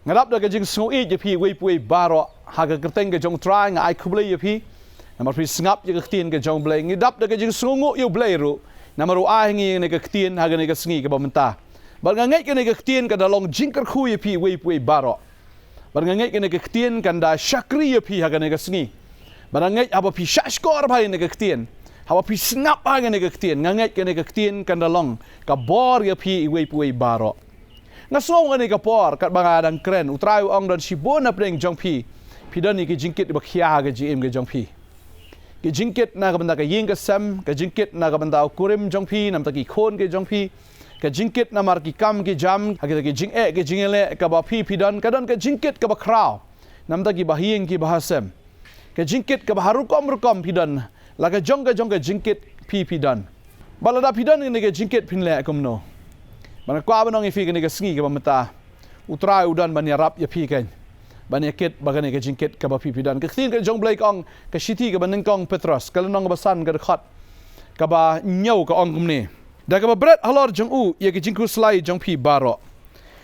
ngarap da jing sngo je phi wei pui baro ha ga kerteng ke jong try ngai khuble je phi namar phi ngap je ktien ke jong blei ngidap da jing sngo ngo yu blei ru namaru a ngi ne ke ktien ha ga ne ke sngi ke bamenta bar ngai ke ne ke ktien ka da long jingker khu je phi wei pui baro bar ngai ke ne ke ktien kan da shakri je phi ha ga ne ke sngi bar ngai aba phi shashkor bhai ne ke ktien hawa phi snap ha ga ne ke ktien ngai ke ne ke ktien kan da long ka bor je phi wei pui baro ngasong ani ka por kat bangadang kren utrai ong dan sibona preng jong phi pidani ki jingkit ba khia ga gm ga jong phi ki jingkit na ka banda ka ying ka sam ka jingkit na ka banda kurim jong phi nam ta ki khon ke jong phi ka jingkit na mar ki kam ki jam ha ki jing e ki jingele ka ba phi pidan ka dan ka jingkit ka ba kraw nam ta ki ba hing ki ba hasam ka jingkit ka ba harukom rukom pidan la ka jong ka jingkit phi pidan balada pidan ni ka jingkit pinle komno mana kwa banong ifi kene ke sngi ke bamata utrai udan bani rap ya phi ken bani ket bagane ke jingket ka ba phi pidan ke thin ke jong blai kong ke city ke baneng kong petros ke nong ba san ke khat ka ba nyau ka ong kumne da ka ba bread halor jong u ye ke jingku slai jong phi baro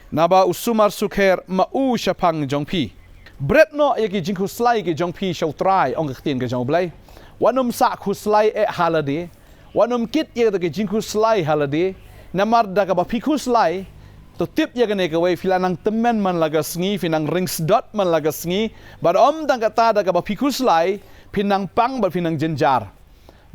na ba usumar sukher ma u shapang jong phi bread no ye ke jingku slai ke jong phi shau trai ong ke thin ke jong blai wanum sa khu slai e halade wanum kit ye ke jingku slai halade namar da ka ba phikus lai to tip ya gane ka wei filanang temen man laga sngi finang rings dot man laga sngi bad om dang kata da ka ba phikus lai pinang pang ba pinang jenjar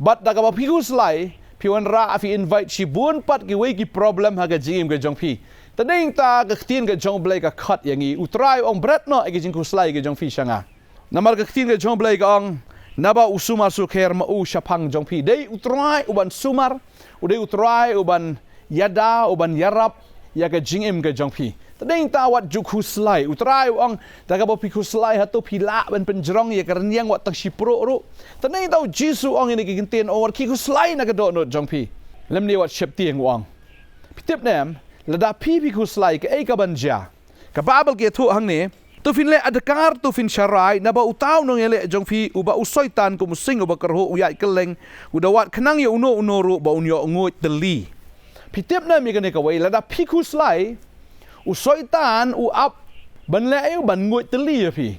bat da ka ba phikus lai piwan ra afi invite si bun pat ki wei ki problem ha ga jim ga jong phi tading ta ka tin ga jong blai ka khat yangi utrai ong bret no e jing kus lai ga jong phi shanga namar ka tin ga jong blai ka ong naba usumar su kher ma u shapang jong phi dei utrai uban sumar udei utrai uban yada uban yarap ya ka jingim ka jong phi tading ta wat juk huslai utrai ong ta ka bopi huslai hatu phila ban penjrong ya karniang wat tak sipro ru tading ta jisu ong ini kinten over ki huslai na ka do no jong phi lemni wat shep tieng ong pitip nem lada phi huslai ka ei ka banja ka babel ke thu hang ne tu fin le adkar tu fin sharai na ba utaw no ngele jong phi uba usoitan ko musing uba karho uyai keleng udawat khnang ye uno ru ba unyo ngot teli pitip na mi kene ka wei lada phikus lai u soitan u ap ban le ai ban ngoi teli phi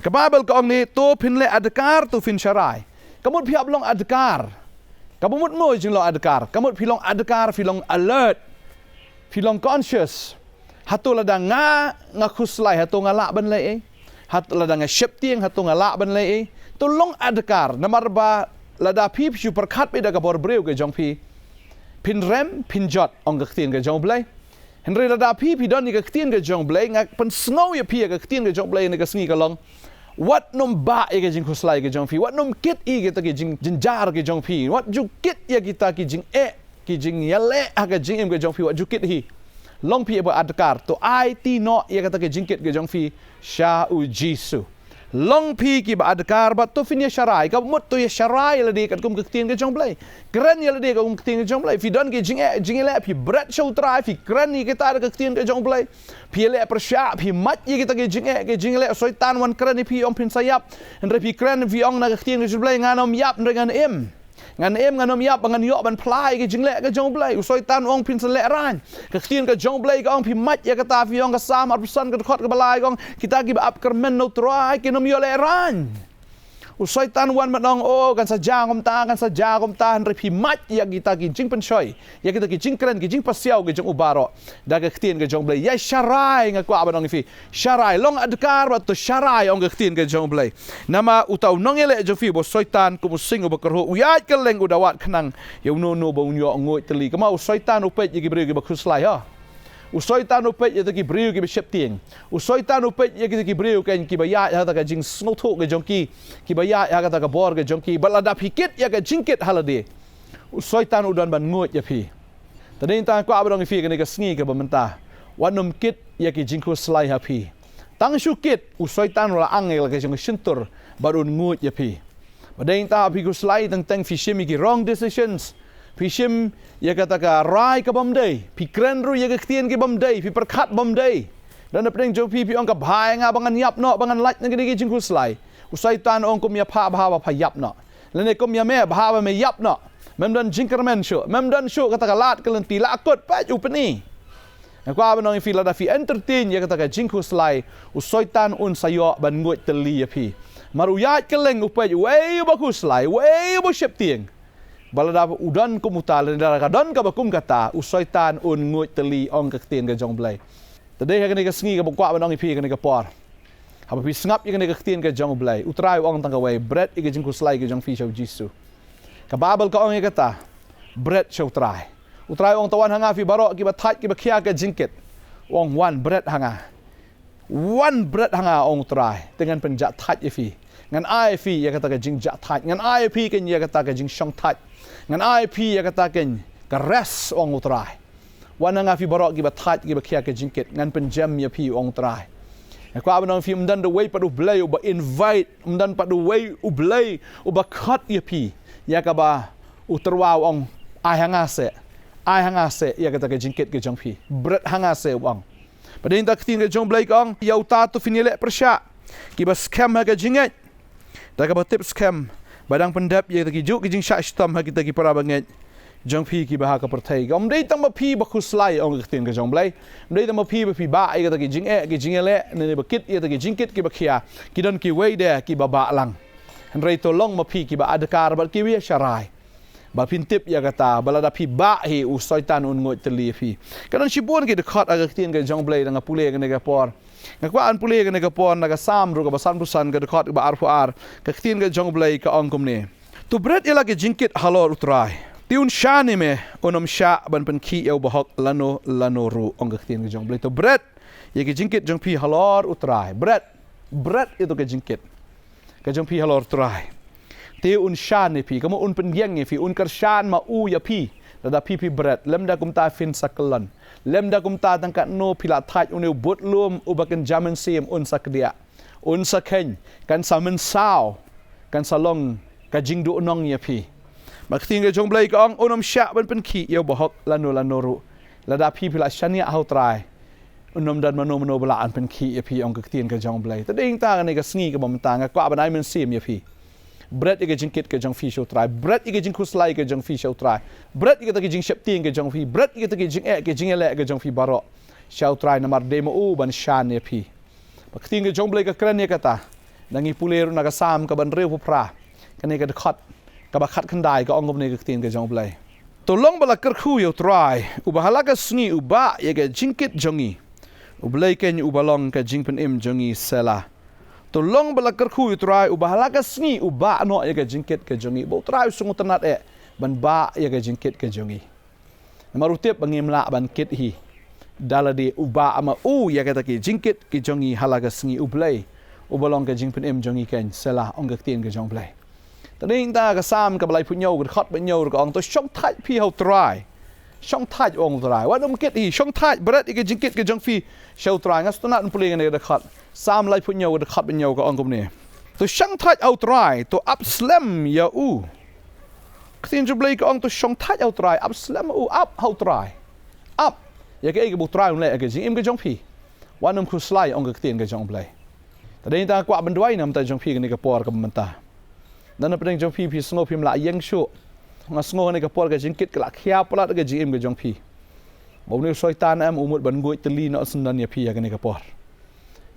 ka babel ka ong ni to phin le adkar tu fin sharai kamut phi ablong adkar kamut mo jing lo adkar kamut phi long adkar phi long alert phi long conscious hatu lada nga khuslai hatu ngala ban le hatu lada nga shep tieng hatu ngala ban le to long adkar namar ba lada phi phi perkhat pe da ka bor breu ke jong phi pin rem pin jot ong ka tien ka jong blai henry lada phi don ni ka tien ka jong blai ngak pen snow ya phi ka tien ka jong blai ni ka sngi ka long wat nom ba e ka jing khuslai ka jong phi wat nom kit e ka ki jing jinjar ka jong phi wat ju kit ya kita ki jing e ki jing yale ha ka jing em ka jong phi wat ju kit hi long phi ba adkar to it no ya ka ki jing kit ka jong phi sha u jisu long phi ki ba adkar ba to fin ya sharai ka mut to ya sharai la de ka kum ka tien ka jong blai kran ya la de ka kum tien ka jong blai fi don ki jing le phi brat show trai fi kran ni kita ka tien ka jong blai phi le persha phi mat ye kita ki jing le soitan wan kran ni phi om pin sayap en re phi kran vi ong na ka tien ka jong blai nganom yap ngan nganom yap ngan yo ban plai ki jing le ka jong blai soitan ong pin sa le ran ka tien ka jong blai ka ong phi mat ya ka ta fi ong ka sam ar person ka khot ka balai ong kita ki ba ap kermen no trai ki nom yo le ran soitan wan madong o kan sa jangom ta han re phi mat ya kita ki jing pen choi ya kita ki jing kran ki jing pasiao ki jong ubaro da ka tien ka jong blai ya sharai nga kwa badong fi sharai long adkar ba to sharai ong ka tien ka jong blai nama utaw nongele jo fi bo soitan ku musing ba karho uyat ka leng udawat khnang yo no ba unyo ngoi teli ka ma soitan upet ki bre ki ba khuslai ha usoitan upet ya ki breu ki shep tieng usoitan upet ya ki breu kan ki ba ya ta ka jing snow tho ka jong ki ba ya ka ta ka bor ka jong ki balada phikit ya ka jingkit halade usoitan udan ban ngot ya phi tadin ta ko abdong fi ka ni ka sngi ka bamenta wanum kit ya ki jingko slai ha phi tang shu kit usoitan la angel ka jong shintur barun ngot ya phi badin ta phi ko slai tang fi shimi ki wrong decisions Pishim ya kata ka rai ka bamdei, pikran ru ya ka tien ki bamdei, pi perkhat bamdei. Dan apeng jo pi ong ka bhai nga bangan yap no, bangan light na gini jing kuslai. Usai tan ong kum ya pha bha pha yap no. Lene kum ya me bha me yap no. Mem dan jingkermen shu, mem dan shu kata ka lat ka lenti la akut pa ju pani. Ko abanong ifi lada fi entertain ya kata ka jingku slai u soitan un sayo ban ngot teli ya pi. Maru yat keleng upai wei baku slai wei bo shep tieng. Balada udan kumutal dan ka don ka bakum kata u soitan un ngot teli ong ka tien ka jong blai. Tadai ha ka sngi ka ko abanong ifi ka por. Haba pi ngap ya ka tien ka jong blai. Utrai ong tang ka wei bread i ka jingku slai ka jong fi show jisu. Ka babel ka ong ya kata bread show try. Utrai ong tawan hanga fi barok ki batat ki khia ke jingkit. Ong one bread hanga. One bread hanga ong try dengan penjat tat fi. Ngan ai fi ya kata ke jing jat tat. Ngan ai fi ken ya kata ke jing shong tat. Ngan ai fi ya kata ken ke res ong utrai. Wan hanga fi barok ki batat ki khia ke jingkit ngan penjam ya fi ong try. Ko abanong fi mdan the way padu blay uba invite mdan padu way ublay uba cut ya fi. Ya ka ba uterwa ong ai hanga se. Ai hanga se ya kata ke jingkit ke jong pi bread hanga se wang padin tak tin ke jong blai kong yau ta tu finile persya ki ba scam ha ke jinget ta ka ba tip scam badang pendap ya ki juk ki jing sha stom ha kita ki para banget jong pi ki ba ha ka perthai gom dei tam ba pi ba khuslai ong ke tin ke jong blai dei tam ba pi ba ai kata ki jing ki jingele ne ba kit ya ta ki jingkit ki ba khia ki don ki wei de ki ba lang rei to long ma pi ki ba adkar ba ki wi sharai ba pintip ya kata balada pi ba hi u soitan un ngot teli fi kanon sibon ke dekat aga tin ke jong blai danga pule ke nega por ngakwa an pule ke nega por naga sam ru ka basan busan ke dekat ba arfu ar ke tin ke jong blai ka ongkum ne tu bread ila ke jingkit halor utrai tiun shani me onom sha ban pen ki eu bahok lano ru ong ke tin ke jong blai tu bread ye ke jingkit jong pi halor utrai bread itu ke jingkit ke jong pi halor utrai te un shan ni pi kamu un pengyang ni fi un kershan ma u ya pi da pi bread lem da kum ta fin saklan lem da kum ta tangkat no pila thaj un but lum u baken jamen sim un sakdia un sakhen kan samen sao kan salong ka jingdu nong ya pi mak ting ke jong blai ka ong unom sha ban pen ki yo bahok lano ru la da pi pila shania hau trai unom dan mano bala an pen ki ya pi ong ka tin ke jong blai ta ding ta ne ka sngi ka bom ta nga kwa ban ai men sim ya pi bread ike jingkit ke jong fi show try bread ike jing kuslai ke jong fi show try bread ike ta ke jing shep ting ke jong fi bread ike ta ke jing ke jing ele ke jong fi baro show try namar demo u ban shan ne pi bakting ke jong blai ka kran ne kata nangi puleru naga sam ka ban reu pra kane ka khat ka ba khat khandai ka ongom ne ke tin ke jong blai to long bala kar khu yo try u bahala ka sngi u ba ye ke jingkit jongi u blai ken u balong ka jingpen im jongi sela to long bala kerkhu utrai ubahala ka sngi uba no ya ka jingkit ke jongi bo trai sungu tanat ban ba ya ka jingkit ke jongi marutip bangimla ban kit hi dalade uba ama u ya ka ki jingkit ke jongi halaga sngi ublai ubalong ka jingpen em jongi ken sela ong ka tien ke jong blai tading ta ka sam ka blai punyo ka khot banyo ka ong to shong thai pi ho trai shong thai ong trai wa dum kit hi shong thai berat ke jingkit ke jong fi show trai ngas tanat puling ne ka khot sam lai punyo ka khat banyo ka ongkom ne to shang thaj out try to up slam ya u ktin ju blai ka ong to shang thaj out try up slam u up how try up ya ke bu try un le ke jing im ke jong phi wanum khu slai ong ka tin ke jong blai ta dei ta kwa ban dwai nam ta jong phi ke ne ka por ka manta dan na pedeng jong phi sngo phim la yeng shu nga sngo ne ka por ka jing kit ka la khia pala ka jing im ke jong phi bo ne soitan am umut ban goi teli no sundan ya phi ya ke ne ka por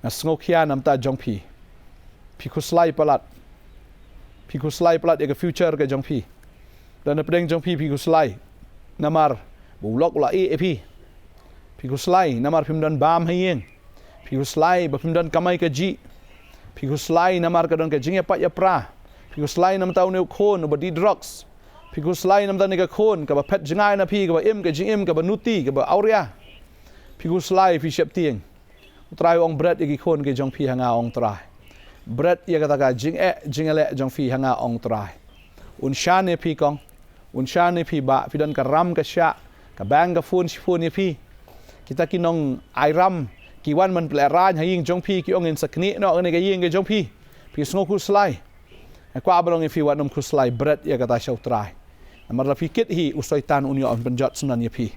ngasngo khia nam ta jong phi kuslai palat ya ke future ke jong phi dan pedeng jong phi kuslai namar bulok la e phi kuslai namar phim dan bam hayeng kuslai ba phim dan kamai ka ji kuslai namar ka don ka jing ya pra kuslai nam ta ne khon ba di drugs kuslai nam ta ne ka khon ka ba phet jingai na phi ka ba im ka jing im ka ba nuti ka ba auria kuslai phi shep tieng try ong bread iki khon ke jong phi hanga ong try bread ya kata ka jingele jong phi hanga ong try un shan ne phi kong un shan ne phi ba phi dan ka ram ka sha ka bang ka phun ye phi kita kinong ai ram ki wan man ple ran ha ying jong phi ki ong in sakni no ne ka ying ke jong phi sngo ku slai kwa balong phi wan nom ku slai bread ya kata show try amar la phi kit hi usoitan unyo on penjat sunan ye phi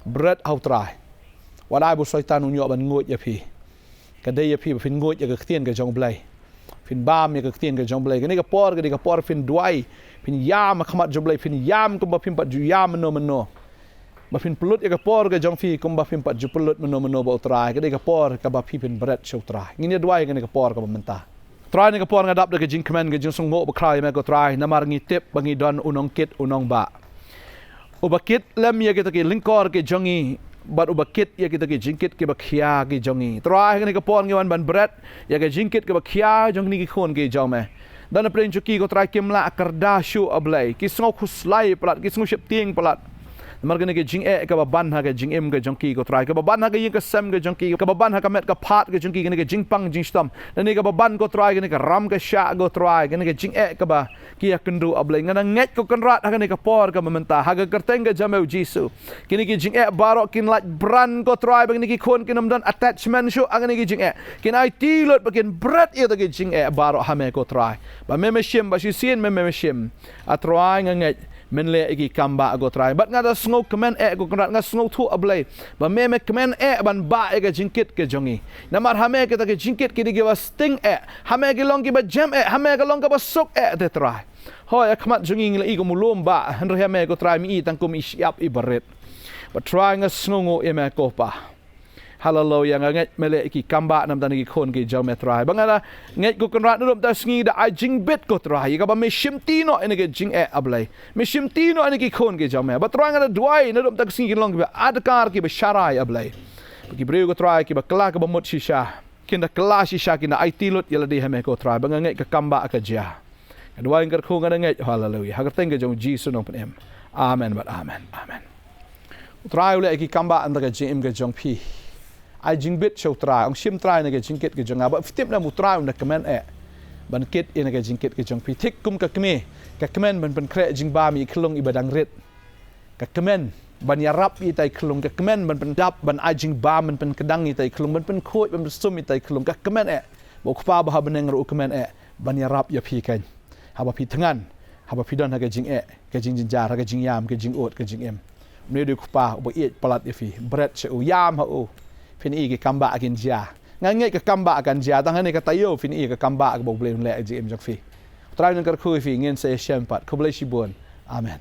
bread how try wadai bu soitan unyo ban ngot ya phi kadai ya phi fin ngot ya ka tien ka jong blai fin bam ya ka tien ka jong blai ni ka por fin duai fin yam khamat jong blai fin yam ko ba fin pat ju yam no ba phin pelut ya kapor ke jong fi kum ba phin pat ju pelut meno ba utrai ke de kapor ka ba phi phin bret chau trai ngini dwai ke kapor ka mentah trai ni kapor ngadap de ke jing kemen ke jing sungmo ba krai me ko trai namar ngi tip bangi don unong kit unong ba ubakit lem ya kita ke lingkor ke jongi bat ubakit ya kita ke jingkit ke ba khia ke jongi trai ke kapor ngi wan ban bret ya ke jingkit ke ba khia jong ni ke khon ke jong me dan apren chuki ko trai kimla akarda shu ablai ki sngo khuslai plat ki sngo shep ting plat marga ke jing e ka ban ha ke jing em ke jongki ko try ka ban ha ke yin ka sem ke jongki ka ban ha ka met ka phat ke jongki ke jing pang jing stam dan ni ka ban ko try ke ram ka sha go try ke jing e ka ba ki ya kendu ablai ngana nget ko kan rat ha ke por ka mentah ha ke kerteng ke jameu jisu kini ke jing e barok kin like brand ko try bang ni ki khon kin dan attachment shu ha ke jing e kin ai ti lot bakin bread e ke jing e barok ha me ko try ba me shim ba shi sin me shim a try nget men le igi kamba go try but ngada sngo kemen go krat nga sngo thu ablay ba me kemen ban ba ga jingkit ke jongi namar hame ke ta ke jingkit ke digi was sting hame ke long ke ba jam hame ke long ke ba sok te try hoy akmat jongi ngla igo mulom ba henre hame go try mi tang kum isiap ibaret but try nga sngo me ko pa hallelujah nget mele iki kamba nam tan iki khon ke jam try bangala nget ko konrat dum ta sngi da ai jing bit ko try ka ba me shimtino ene ke jing ablay me shimtino ene ki khon ke jam ba try ngada duai na dum ta sngi long ba adkar ki ba sharai ablay ki breu ko try ki ba kla ka ba mot shisha kinda kla shisha kinda ai tilot yala di hame ko try banga nget ka kamba ka ja duai ngar khon ngada nget hallelujah hagar teng ke jong jesus no pen amen but amen try ule iki kamba anda ka jing ke jong pi ai jing bit show try ong shim try na ke jingkit ke jong ba ftip na mu try na kemen ban kit ina ke jingkit ke jong pi tik kum ka kemen ban kre jing ba mi klong ibadang rit ka kemen ban yarap i tai klong ka kemen ban dap ban ai jing ba ban kedang i tai klong ban khoi ban sum i tai klong ka kemen bo khpa ba ban ru kemen ban yarap ya pi kan ha ba pi thangan ha ba pi don ha ke jing ke jing jar ha ke jing yam ke jing ot ke jing em ne de khpa bo i palat i fi bread che u yam ha u phin i ke kamba akin ja ngai ke kamba akan ja tang ne ka tayo phin i ke kamba ak bo ble le ji em jok fi trai nang kar khu fi ngin se shem pat khoble shi bon amen